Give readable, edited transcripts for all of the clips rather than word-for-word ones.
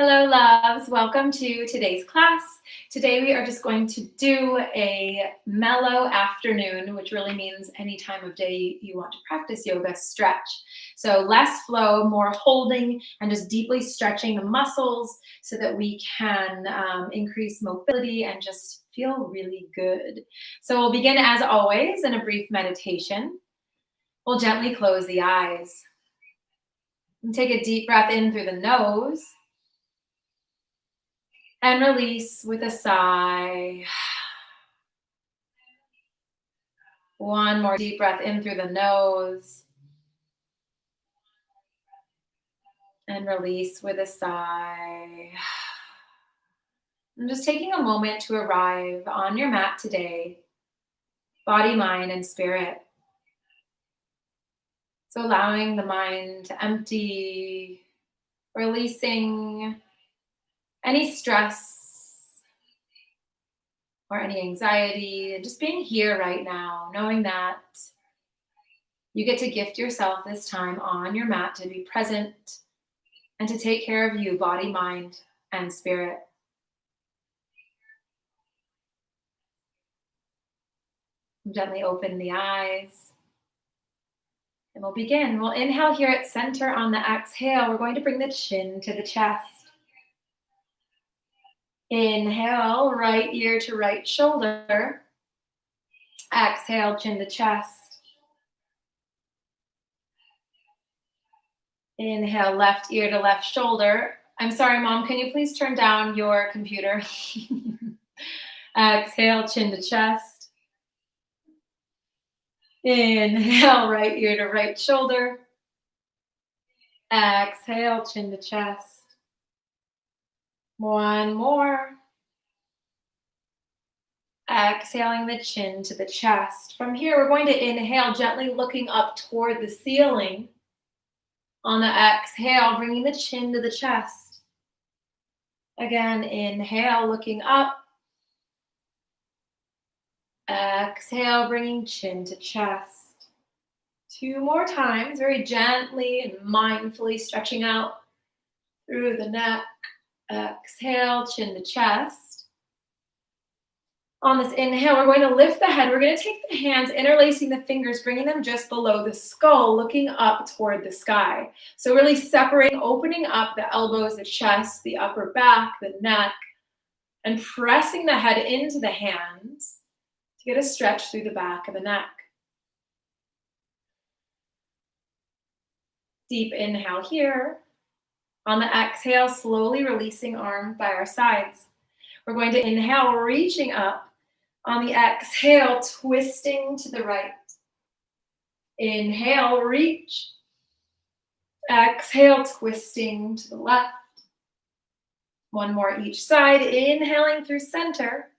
Hello, loves. Welcome to today's class. Today we are just going to do a mellow afternoon, which really means any time of day you want to practice yoga, stretch. So less flow, more holding, and just deeply stretching the muscles so that we can increase mobility and just feel really good. So we'll begin as always in a brief meditation. We'll gently close the eyes and take a deep breath in through the nose. And release with a sigh. One more deep breath in through the nose. And release with a sigh. And just taking a moment to arrive on your mat today, body, mind, and spirit. So allowing the mind to empty, releasing any stress or any anxiety, and just being here right now, knowing that you get to gift yourself this time on your mat to be present and to take care of you, body, mind, and spirit. Gently open the eyes. And we'll begin. We'll inhale here at center. On the exhale, we're going to bring the chin to the chest. Inhale, right ear to right shoulder. Exhale, chin to chest. Inhale, left ear to left shoulder. I'm sorry, Mom, can you please turn down your computer? Exhale, chin to chest. Inhale, right ear to right shoulder. Exhale, chin to chest. One more. Exhaling the chin to the chest. From here, we're going to inhale, gently looking up toward the ceiling. On the exhale, bringing the chin to the chest. Again, inhale, looking up. Exhale, bringing chin to chest. Two more times, very gently and mindfully stretching out through the neck. Exhale, chin to chest. On this inhale, we're going to lift the head. We're going to take the hands, interlacing the fingers, bringing them just below the skull, looking up toward the sky. So really separating, opening up the elbows, the chest, the upper back, the neck, and pressing the head into the hands to get a stretch through the back of the neck. Deep inhale here. On the exhale, slowly releasing arms by our sides. We're going to inhale, reaching up. On the exhale, twisting to the right. Inhale, reach. Exhale, twisting to the left. One more each side. Inhaling through center.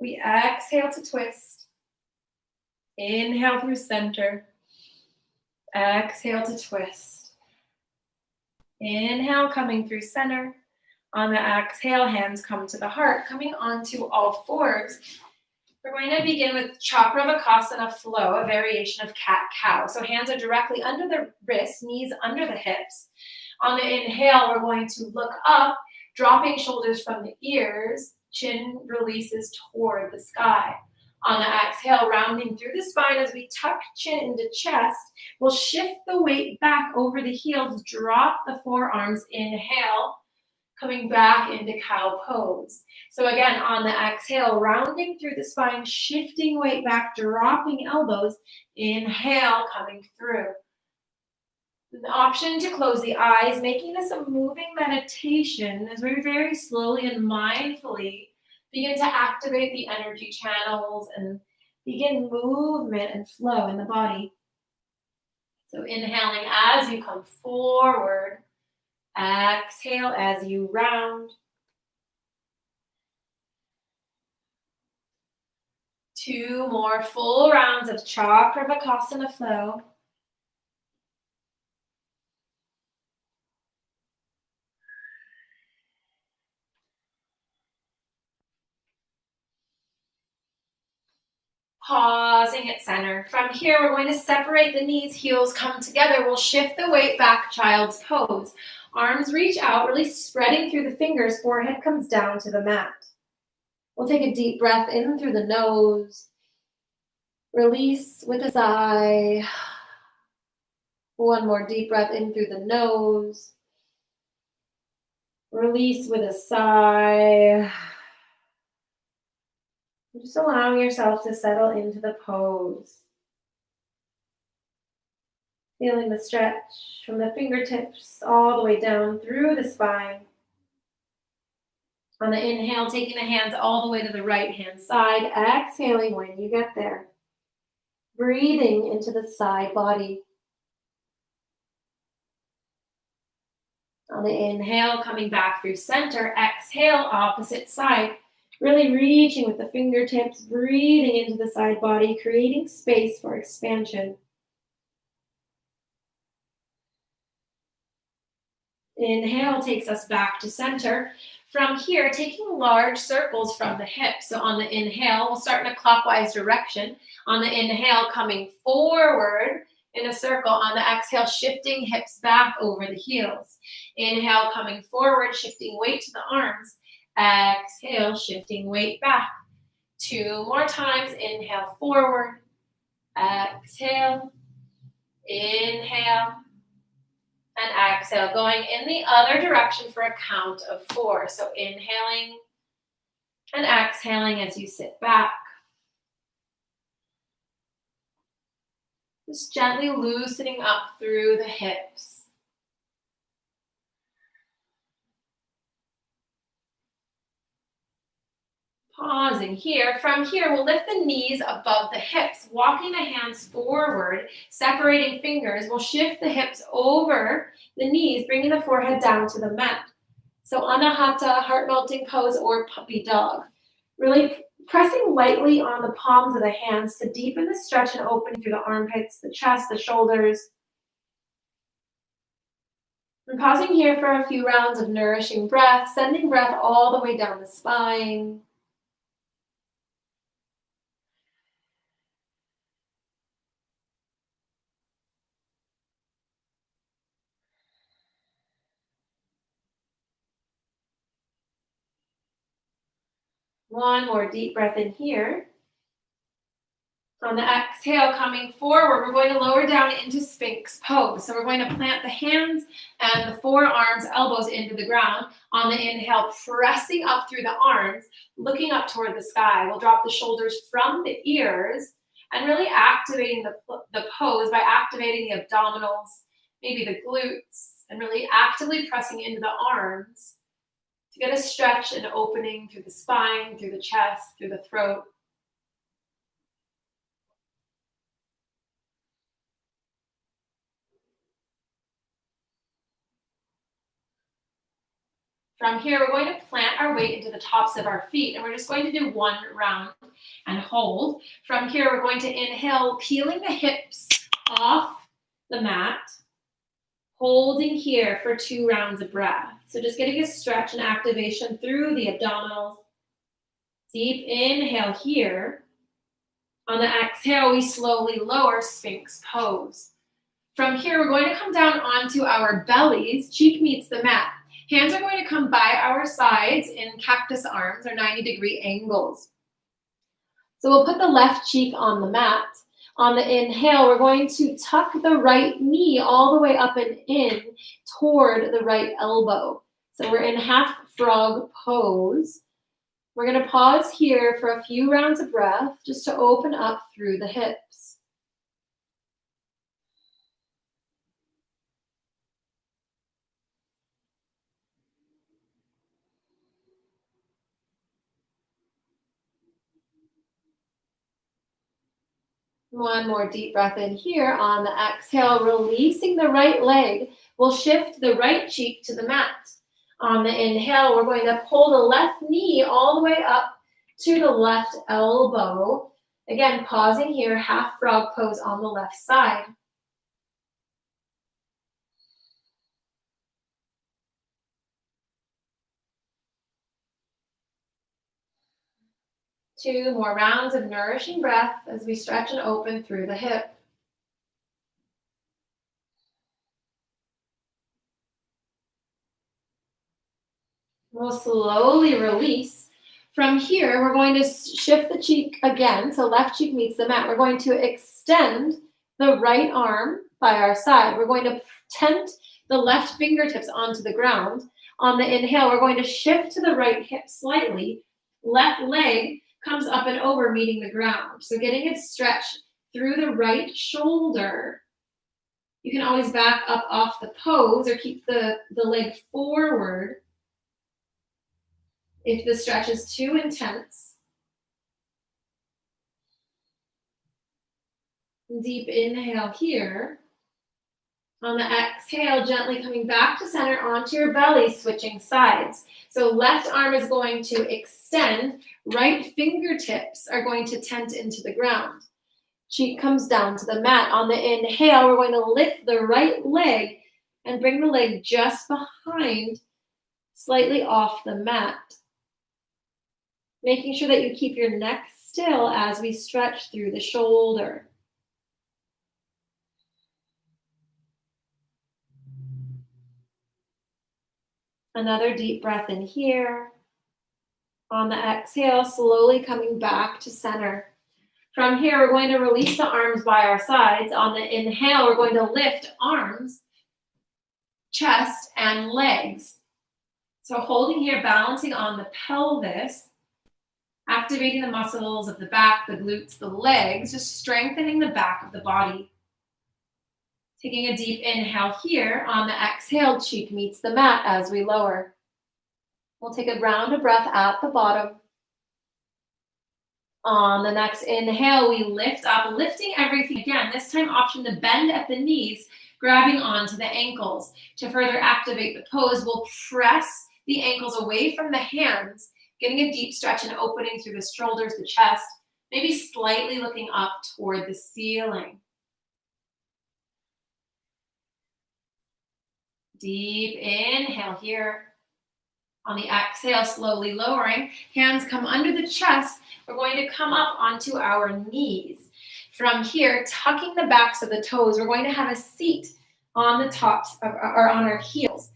We exhale to twist. Inhale through center. Exhale to twist. Inhale, coming through center. On the exhale, hands come to the heart, coming onto all fours. We're going to begin with Chakravakasana flow, a variation of cat-cow. So hands are directly under the wrists, knees under the hips. On the inhale, we're going to look up, dropping shoulders from the ears, chin releases toward the sky. On the exhale, rounding through the spine as we tuck chin into chest, we'll shift the weight back over the heels, drop the forearms, inhale, coming back into cow pose. So again, on the exhale, rounding through the spine, shifting weight back, dropping elbows, inhale, coming through. The option to close the eyes, making this a moving meditation as we very slowly and mindfully begin to activate the energy channels and begin movement and flow in the body. So inhaling as you come forward. Exhale as you round. Two more full rounds of Chakravakasana flow. Pausing at center. From here, we're going to separate the knees, heels come together. We'll shift the weight back, child's pose. Arms reach out, really spreading through the fingers. Forehead comes down to the mat. We'll take a deep breath in through the nose. Release with a sigh. One more deep breath in through the nose. Release with a sigh. Just allowing yourself to settle into the pose. Feeling the stretch from the fingertips all the way down through the spine. On the inhale, taking the hands all the way to the right-hand side. Exhaling when you get there. Breathing into the side body. On the inhale, coming back through center. Exhale, opposite side. Really reaching with the fingertips, breathing into the side body, creating space for expansion. Inhale takes us back to center. From here, taking large circles from the hips. So on the inhale, we'll start in a clockwise direction. On the inhale, coming forward in a circle. On the exhale, shifting hips back over the heels. Inhale, coming forward, shifting weight to the arms. Exhale, shifting weight back. 2 more times. Inhale, forward. Exhale. Inhale. And exhale, going in the other direction for a count of 4. So inhaling and exhaling as you sit back. Just gently loosening up through the hips. Pausing here. From here, we'll lift the knees above the hips, walking the hands forward, separating fingers. We'll shift the hips over the knees, bringing the forehead down to the mat. So Anahata, heart-melting pose, or puppy dog. Really pressing lightly on the palms of the hands to deepen the stretch and open through the armpits, the chest, the shoulders. And pausing here for a few rounds of nourishing breath, sending breath all the way down the spine. One more deep breath in here. On the exhale, coming forward, we're going to lower down into Sphinx pose. So we're going to plant the hands and the forearms, elbows into the ground. On the inhale, pressing up through the arms, looking up toward the sky. We'll drop the shoulders from the ears and really activating the pose by activating the abdominals, maybe the glutes, and really actively pressing into the arms to get a stretch and opening through the spine, through the chest, through the throat. From here, we're going to plant our weight into the tops of our feet, and we're just going to do 1 round and hold. From here, we're going to inhale, peeling the hips off the mat, holding here for 2 rounds of breath. So just getting a stretch and activation through the abdominals. Deep inhale here. On the exhale, we slowly lower Sphinx pose. From here, we're going to come down onto our bellies, cheek meets the mat. Hands are going to come by our sides in cactus arms or 90-degree angles. So we'll put the left cheek on the mat. On the inhale, we're going to tuck the right knee all the way up and in toward the right elbow. So we're in half frog pose. We're going to pause here for a few rounds of breath just to open up through the hips. One more deep breath in here. On the exhale, releasing the right leg. We'll shift the right cheek to the mat. On the inhale, we're going to pull the left knee all the way up to the left elbow. Again, pausing here, half frog pose on the left side. Two more rounds of nourishing breath as we stretch and open through the hip. We'll slowly release. From here, we're going to shift the cheek again, so left cheek meets the mat. We're going to extend the right arm by our side. We're going to tent the left fingertips onto the ground. On the inhale, we're going to shift to the right hip slightly. Left leg comes up and over, meeting the ground. So getting it stretched through the right shoulder. You can always back up off the pose or keep the leg forward if the stretch is too intense. Deep inhale here. On the exhale, gently coming back to center onto your belly, switching sides. So left arm is going to extend, right fingertips are going to tent into the ground. Cheek comes down to the mat. On the inhale, we're going to lift the right leg and bring the leg just behind, slightly off the mat. Making sure that you keep your neck still as we stretch through the shoulder. Another deep breath in here. On the exhale, slowly coming back to center. From here, we're going to release the arms by our sides. On the inhale, we're going to lift arms, chest, and legs. So holding here, balancing on the pelvis, activating the muscles of the back, the glutes, the legs, just strengthening the back of the body. Taking a deep inhale here. On the exhale, cheek meets the mat as we lower. We'll take a round of breath at the bottom. On the next inhale, we lift up, lifting everything again. This time, option to bend at the knees, grabbing onto the ankles. To further activate the pose, we'll press the ankles away from the hands, getting a deep stretch and opening through the shoulders, the chest, maybe slightly looking up toward the ceiling. Deep inhale here. On the exhale, slowly lowering. Hands come under the chest. We're going to come up onto our knees. From here, tucking the backs of the toes, we're going to have a seat on the tops of, or on our heels.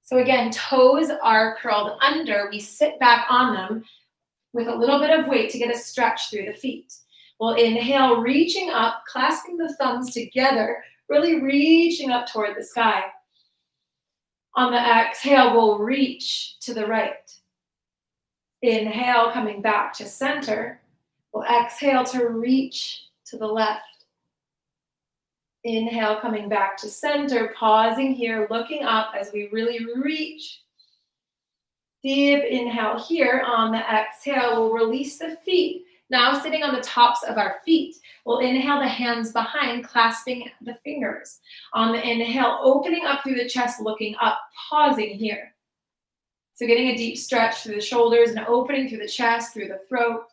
So again, toes are curled under. We sit back on them with a little bit of weight to get a stretch through the feet. We'll inhale, reaching up, clasping the thumbs together, really reaching up toward the sky. On the exhale, we'll reach to the right. Inhale, coming back to center. We'll exhale to reach to the left. Inhale, coming back to center, pausing here, looking up as we really reach. Deep inhale here. On the exhale, we'll release the feet. Now sitting on the tops of our feet. We'll inhale the hands behind, clasping the fingers. On the inhale, opening up through the chest, looking up, pausing here. So getting a deep stretch through the shoulders and opening through the chest, through the throat.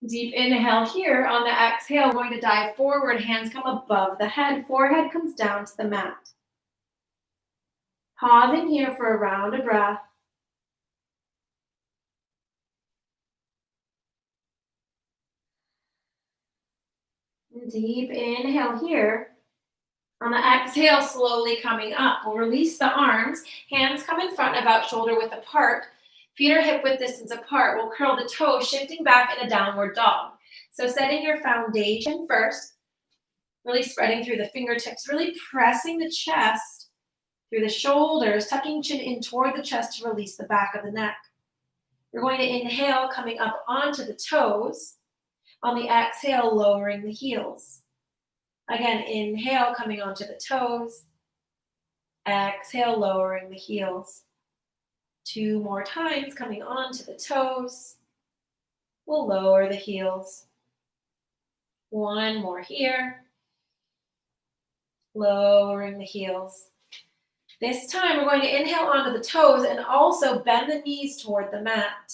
Deep inhale here. On the exhale, we're going to dive forward. Hands come above the head. Forehead comes down to the mat. Pausing here for a round of breath. Deep inhale here. On the exhale, slowly coming up. We'll release the arms. Hands come in front, about shoulder width apart. Feet are hip width distance apart. We'll curl the toes, shifting back in a downward dog. So setting your foundation first. Really spreading through the fingertips. Really pressing the chest through the shoulders. Tucking chin in toward the chest to release the back of the neck. We're going to inhale, coming up onto the toes. On the exhale, lowering the heels. Again, inhale, coming onto the toes. Exhale, lowering the heels. 2 more times, coming onto the toes. We'll lower the heels. 1 more here. Lowering the heels. This time, we're going to inhale onto the toes and also bend the knees toward the mat.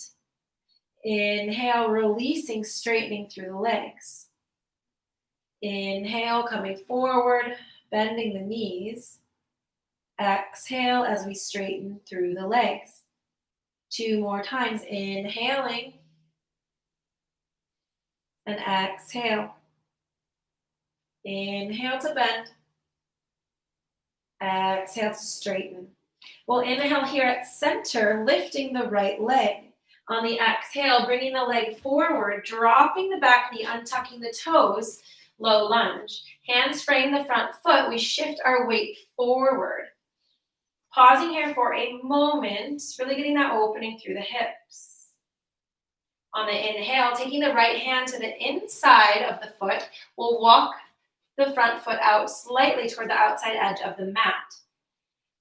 Inhale, releasing, straightening through the legs. Inhale, coming forward, bending the knees. Exhale as we straighten through the legs. 2 more times, inhaling. And exhale. Inhale to bend. Exhale to straighten. We'll inhale here at center, lifting the right leg. On the exhale, bringing the leg forward, dropping the back knee, untucking the toes, low lunge. Hands frame the front foot. We shift our weight forward. Pausing here for a moment, really getting that opening through the hips. On the inhale, taking the right hand to the inside of the foot, we'll walk the front foot out slightly toward the outside edge of the mat.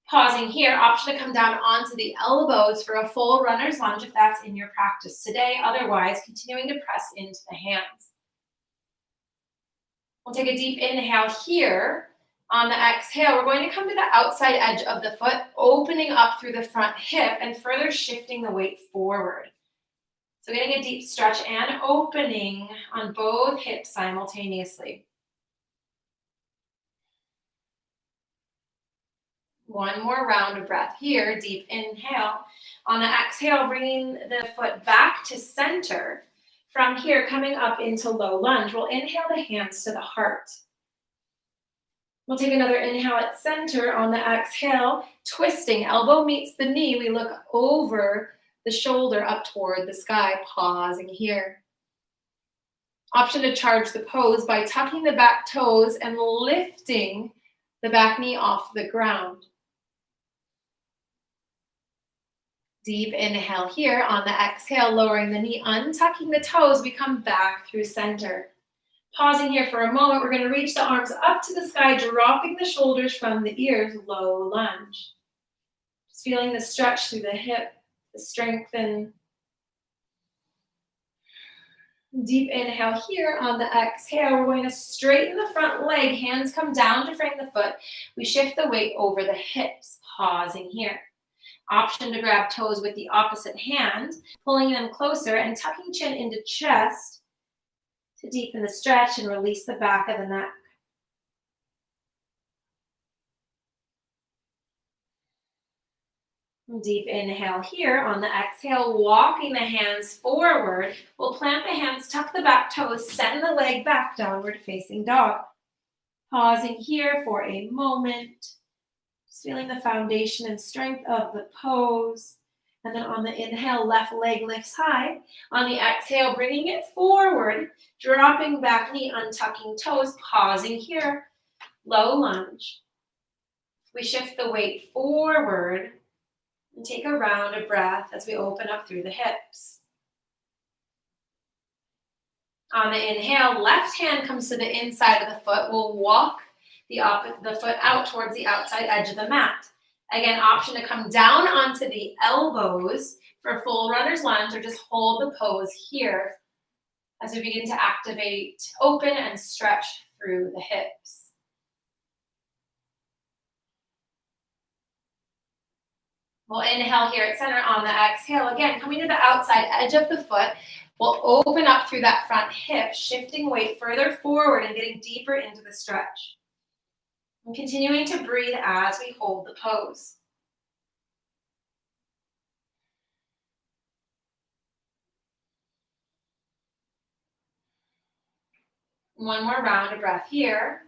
Pausing here, option to come down onto the elbows for a full runner's lunge if that's in your practice today. Otherwise, continuing to press into the hands. We'll take a deep inhale here. On the exhale, we're going to come to the outside edge of the foot, opening up through the front hip and further shifting the weight forward. So getting a deep stretch and opening on both hips simultaneously. One more round of breath here, deep inhale. On the exhale, bringing the foot back to center. From here, coming up into low lunge, we'll inhale the hands to the heart. We'll take another inhale at center. On the exhale, twisting, elbow meets the knee. We look over the shoulder up toward the sky, pausing here. Option to charge the pose by tucking the back toes and lifting the back knee off the ground. Deep inhale here. On the exhale, lowering the knee, untucking the toes, we come back through center. Pausing here for a moment, we're going to reach the arms up to the sky, dropping the shoulders from the ears, low lunge. Just feeling the stretch through the hip, the strengthen. Deep inhale here. On the exhale, we're going to straighten the front leg, hands come down to frame the foot. We shift the weight over the hips, pausing here. Option to grab toes with the opposite hand, pulling them closer and tucking chin into chest to deepen the stretch and release the back of the neck. Deep inhale here. On the exhale, walking the hands forward. We'll plant the hands, tuck the back toes, send the leg back, downward facing dog. Pausing here for a moment. Just feeling the foundation and strength of the pose. And then on the inhale, left leg lifts high. On the exhale, bringing it forward, dropping back knee, untucking toes, pausing here, low lunge. We shift the weight forward and take a round of breath as we open up through the hips. On the inhale, left hand comes to the inside of the foot. We'll walk the foot out towards the outside edge of the mat. Again, option to come down onto the elbows for full runner's lunge or just hold the pose here as we begin to activate, open and stretch through the hips. We'll inhale here at center. On the exhale, again, coming to the outside edge of the foot, we'll open up through that front hip, shifting weight further forward and getting deeper into the stretch. And continuing to breathe as we hold the pose. One more round of breath here.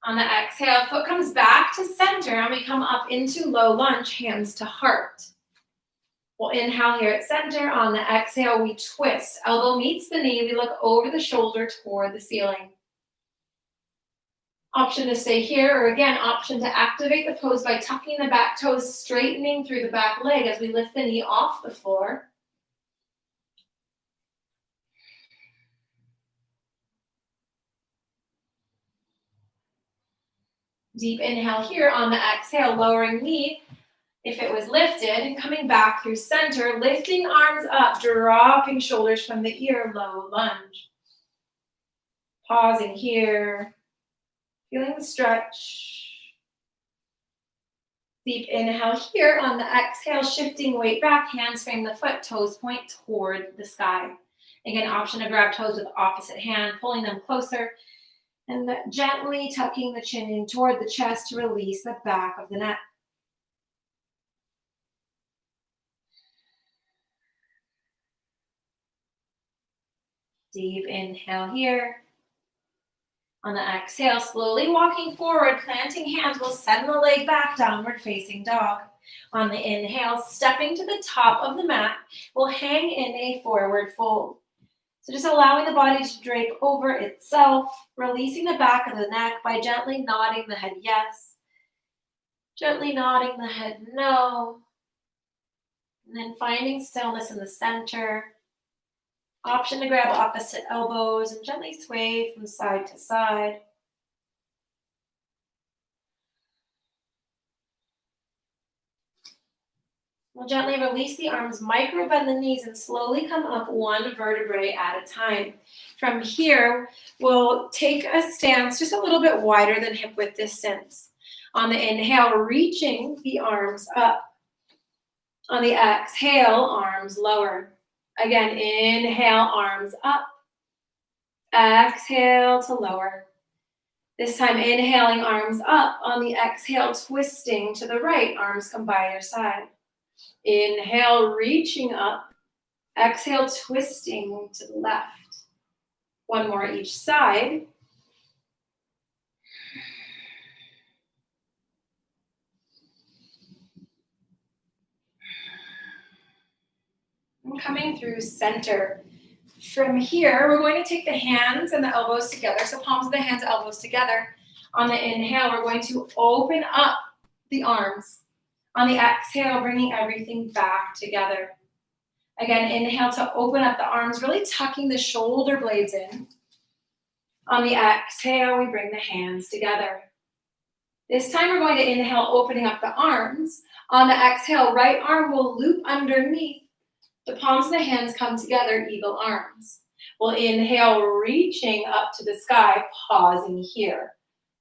On the exhale, foot comes back to center and we come up into low lunge, hands to heart. We'll inhale here at center. On the exhale, we twist. Elbow meets the knee. We look over the shoulder toward the ceiling. Option to stay here, or again, option to activate the pose by tucking the back toes, straightening through the back leg as we lift the knee off the floor. Deep inhale here. On the exhale, lowering knee if it was lifted, and coming back through center, lifting arms up, dropping shoulders from the ear, low lunge. Pausing here, feeling the stretch. Deep inhale here. On the exhale, shifting weight back, hands frame the foot, toes point toward the sky. Again, option to grab toes with the opposite hand, pulling them closer, and gently tucking the chin in toward the chest to release the back of the neck. Deep inhale here. On the exhale, slowly walking forward, planting hands, we'll send the leg back, downward facing dog. On the inhale, stepping to the top of the mat, we'll hang in a forward fold. So just allowing the body to drape over itself, releasing the back of the neck by gently nodding the head yes, gently nodding the head no, and then finding stillness in the center. Option to grab opposite elbows and gently sway from side to side. We'll gently release the arms, micro bend the knees, and slowly come up one vertebrae at a time. From here, we'll take a stance just a little bit wider than hip width distance. On the inhale, reaching the arms up. On the exhale, arms lower. Again, inhale, arms up. Exhale to lower. This time, inhaling, arms up. On the exhale, twisting to the right, arms come by your side. Inhale, reaching up. Exhale, twisting to the left. One more each side. And coming through center. From here, we're going to take the hands and the elbows together. So palms of the hands, elbows together. On the inhale, we're going to open up the arms. On the exhale, bringing everything back together. Again, inhale to open up the arms, really tucking the shoulder blades in. On the exhale, we bring the hands together. This time, we're going to inhale, opening up the arms. On the exhale, right arm will loop underneath. The palms of the hands come together, eagle arms. We'll inhale, reaching up to the sky, pausing here.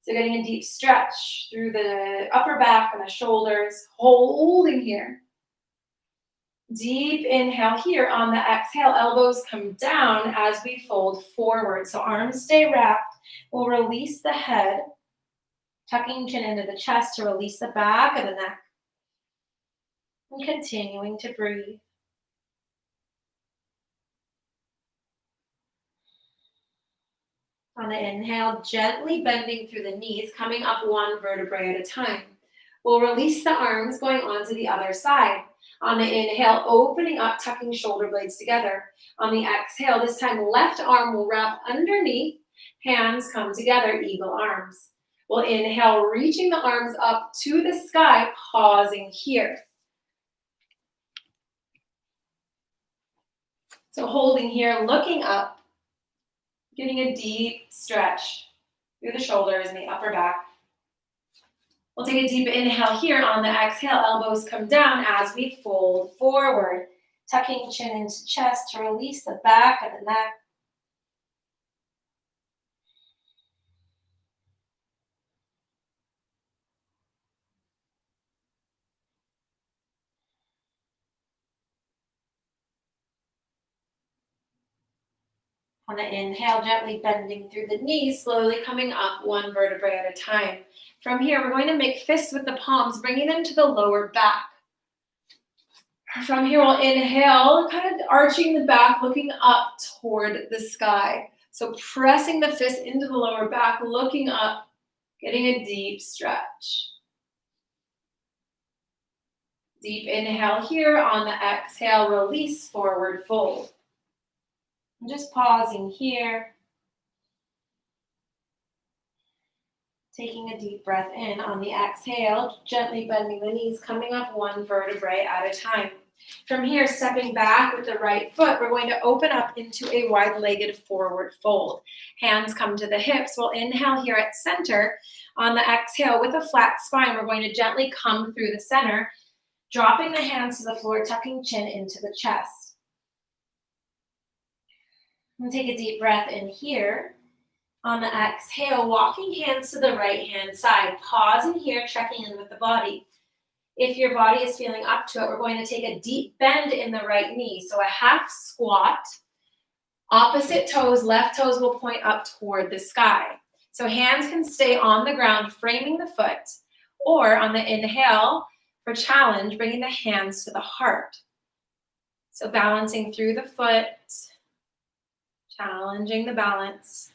So getting a deep stretch through the upper back and the shoulders, holding here. Deep inhale here. On the exhale, elbows come down as we fold forward. So arms stay wrapped. We'll release the head, tucking chin into the chest to release the back of the neck. And continuing to breathe. On the inhale, gently bending through the knees, coming up one vertebrae at a time. We'll release the arms, going on to the other side. On the inhale, opening up, tucking shoulder blades together. On the exhale, this time left arm will wrap underneath, hands come together, eagle arms. We'll inhale, reaching the arms up to the sky, pausing here. So holding here, looking up, getting a deep stretch through the shoulders and the upper back. We'll take a deep inhale here. On the exhale, elbows come down as we fold forward, tucking chin into chest to release the back of the neck. On the inhale, gently bending through the knees, slowly coming up one vertebrae at a time. From here, we're going to make fists with the palms, bringing them to the lower back. From here, we'll inhale, kind of arching the back, looking up toward the sky. So pressing the fist into the lower back, looking up, getting a deep stretch. Deep inhale here. On the exhale, release, forward fold. And just pausing here. Taking a deep breath in. On the exhale, gently bending the knees, coming up one vertebrae at a time. From here, stepping back with the right foot, we're going to open up into a wide-legged forward fold. Hands come to the hips. We'll inhale here at center. On the exhale, with a flat spine, we're going to gently come through the center, dropping the hands to the floor, tucking chin into the chest. And take a deep breath in here. On the exhale, walking hands to the right hand side. Pausing here, checking in with the body. If your body is feeling up to it, we're going to take a deep bend in the right knee. So a half squat. Opposite toes, left toes will point up toward the sky. So hands can stay on the ground, framing the foot. Or on the inhale, for challenge, bringing the hands to the heart. So balancing through the foot. Challenging the balance.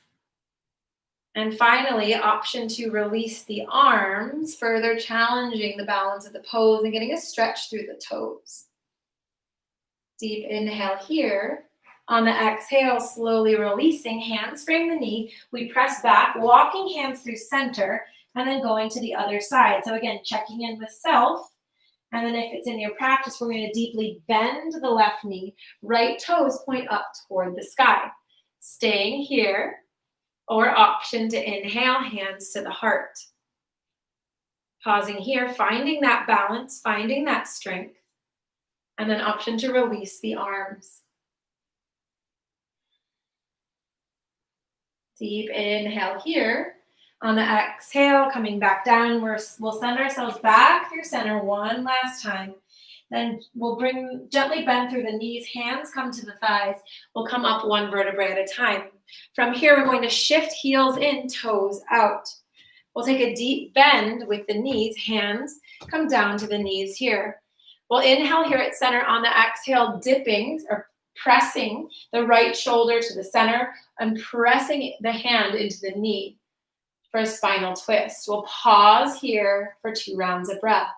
And finally, option to release the arms, further challenging the balance of the pose and getting a stretch through the toes. Deep inhale here. On the exhale, slowly releasing, hands frame the knee. We press back, walking hands through center, and then going to the other side. So again, checking in with self. And then if it's in your practice, we're going to deeply bend the left knee. Right toes point up toward the sky. Staying here, or option to inhale, hands to the heart. Pausing here, finding that balance, finding that strength. And then option to release the arms. Deep inhale here. On the exhale, coming back down, we'll send ourselves back through center one last time. Then we'll gently bend through the knees, hands come to the thighs. We'll come up one vertebrae at a time. From here, we're going to shift heels in, toes out. We'll take a deep bend with the knees, hands come down to the knees here. We'll inhale here at center. On the exhale, dipping or pressing the right shoulder to the center and pressing the hand into the knee for a spinal twist. We'll pause here for 2 rounds of breath.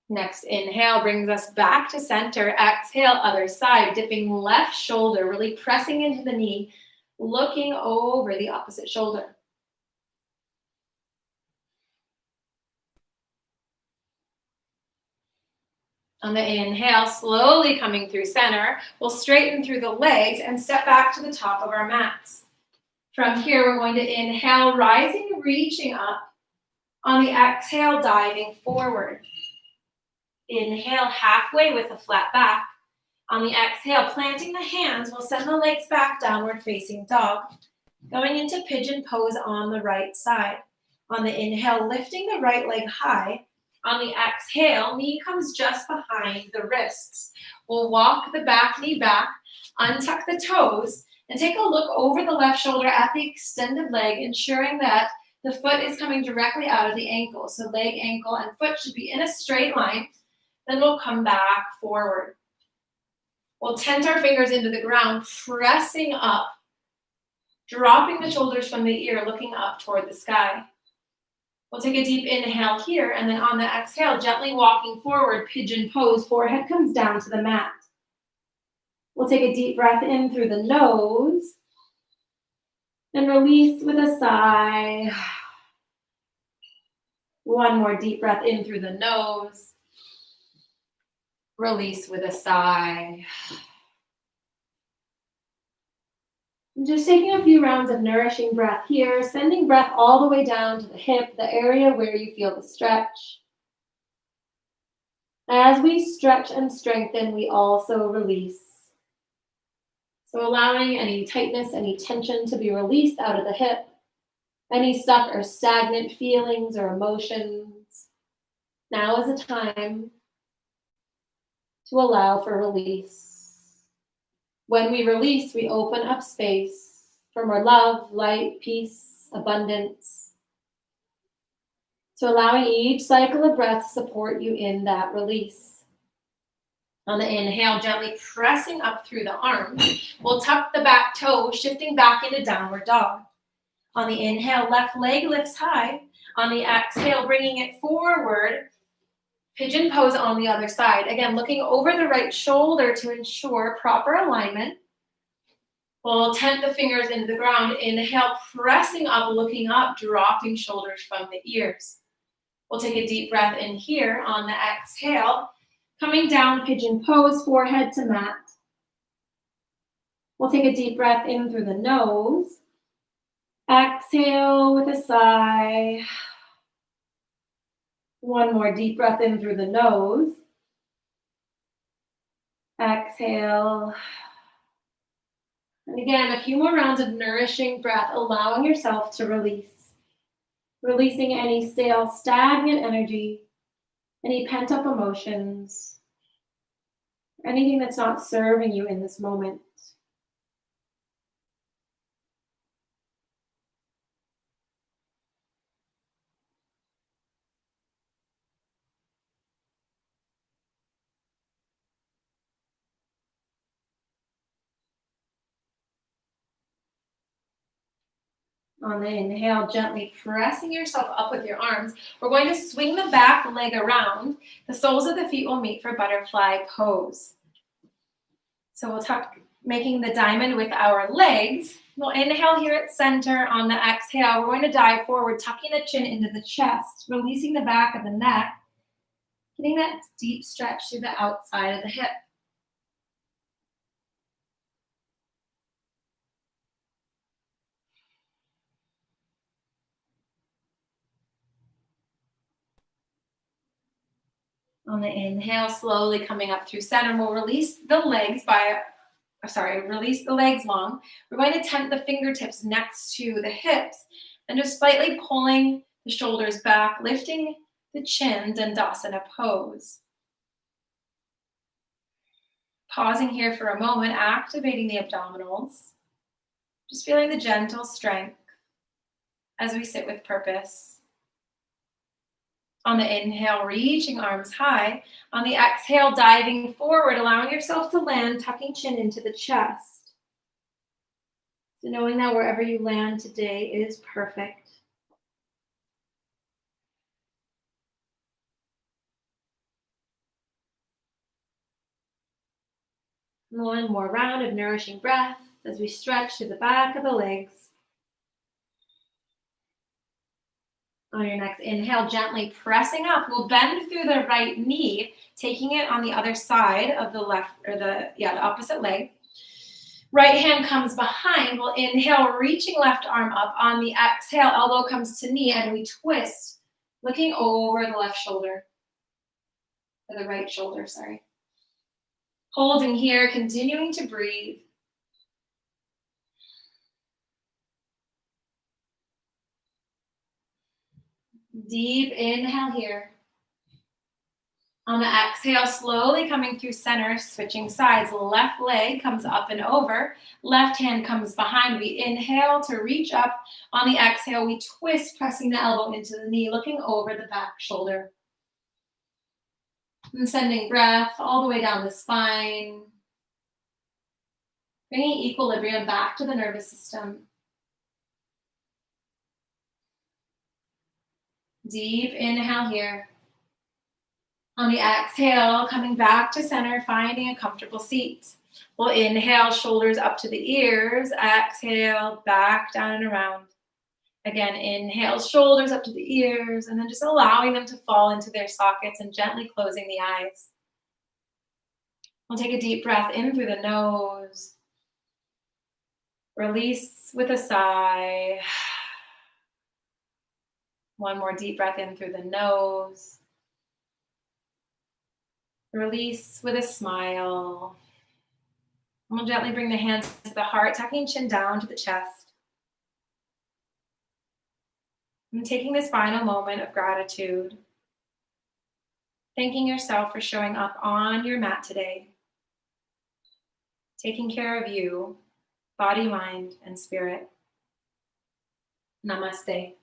Next inhale brings us back to center. Exhale, other side, dipping left shoulder, really pressing into the knee, looking over the opposite shoulder. On the inhale, slowly coming through center, we'll straighten through the legs and step back to the top of our mats. From here, we're going to inhale, rising, reaching up. On the exhale, diving forward. Inhale, halfway with a flat back. On the exhale, planting the hands, we'll send the legs back, downward facing dog. Going into pigeon pose on the right side. On the inhale, lifting the right leg high. On the exhale, knee comes just behind the wrists. We'll walk the back knee back, untuck the toes, and take a look over the left shoulder at the extended leg, ensuring that the foot is coming directly out of the ankle. So leg, ankle, and foot should be in a straight line. Then we'll come back forward. We'll tent our fingers into the ground, pressing up, dropping the shoulders from the ear, looking up toward the sky. We'll take a deep inhale here, and then on the exhale, gently walking forward, pigeon pose, forehead comes down to the mat. We'll take a deep breath in through the nose, and release with a sigh. One more deep breath in through the nose. Release with a sigh. And just taking a few rounds of nourishing breath here, sending breath all the way down to the hip, the area where you feel the stretch. As we stretch and strengthen, we also release. So allowing any tightness, any tension to be released out of the hip, any stuck or stagnant feelings or emotions. Now is a time to allow for release. When we release, we open up space for more love, light, peace, abundance. So allowing each cycle of breath to support you in that release. On the inhale, gently pressing up through the arms. We'll tuck the back toe, shifting back into downward dog. On the inhale, left leg lifts high. On the exhale, bringing it forward. Pigeon pose on the other side. Again, looking over the right shoulder to ensure proper alignment. We'll tent the fingers into the ground. Inhale, pressing up, looking up, dropping shoulders from the ears. We'll take a deep breath in here. On the exhale, coming down, pigeon pose, forehead to mat. We'll take a deep breath in through the nose. Exhale with a sigh. One more deep breath in through the nose. Exhale. And again, a few more rounds of nourishing breath, allowing yourself to release. Releasing any stale, stagnant energy, any pent-up emotions, anything that's not serving you in this moment. On the inhale, gently pressing yourself up with your arms. We're going to swing the back leg around. The soles of the feet will meet for butterfly pose. So we'll tuck, making the diamond with our legs. We'll inhale here at center. On the exhale, we're going to dive forward, tucking the chin into the chest, releasing the back of the neck, getting that deep stretch through the outside of the hip. On the inhale, slowly coming up through center, we'll release the legs release the legs long. We're going to tent the fingertips next to the hips and just slightly pulling the shoulders back, lifting the chin, Dandasana pose. Pausing here for a moment, activating the abdominals. Just feeling the gentle strength as we sit with purpose. On the inhale, reaching arms high. On the exhale, diving forward, allowing yourself to land, tucking chin into the chest. So knowing that wherever you land today is perfect. One more round of nourishing breath as we stretch to the back of the legs. On your next inhale, gently pressing up, we'll bend through the right knee, taking it on the other side of the left, or the opposite leg. Right hand comes behind. We'll inhale, reaching left arm up. On the exhale, elbow comes to knee, and we twist, looking over the left shoulder, or the right shoulder, sorry. Holding here, continuing to breathe. Deep inhale here. On the exhale, slowly coming through center, switching sides. Left leg comes up and over. Left hand comes behind. We inhale to reach up. On the exhale, we twist, pressing the elbow into the knee, looking over the back shoulder. And sending breath all the way down the spine. Bringing equilibrium back to the nervous system. Deep inhale here. On the exhale, coming back to center, finding a comfortable seat. We'll inhale, shoulders up to the ears. Exhale, back down and around. Again, inhale, shoulders up to the ears, and then just allowing them to fall into their sockets and gently closing the eyes. We'll take a deep breath in through the nose. Release with a sigh. One more deep breath in through the nose. Release with a smile. And we'll gently bring the hands to the heart, tucking chin down to the chest. And taking this final moment of gratitude. Thanking yourself for showing up on your mat today. Taking care of you, body, mind, and spirit. Namaste.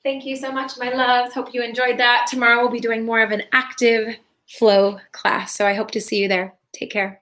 Thank you so much, my loves. Hope you enjoyed that. Tomorrow we'll be doing more of an active flow class, so I hope to see you there. Take care.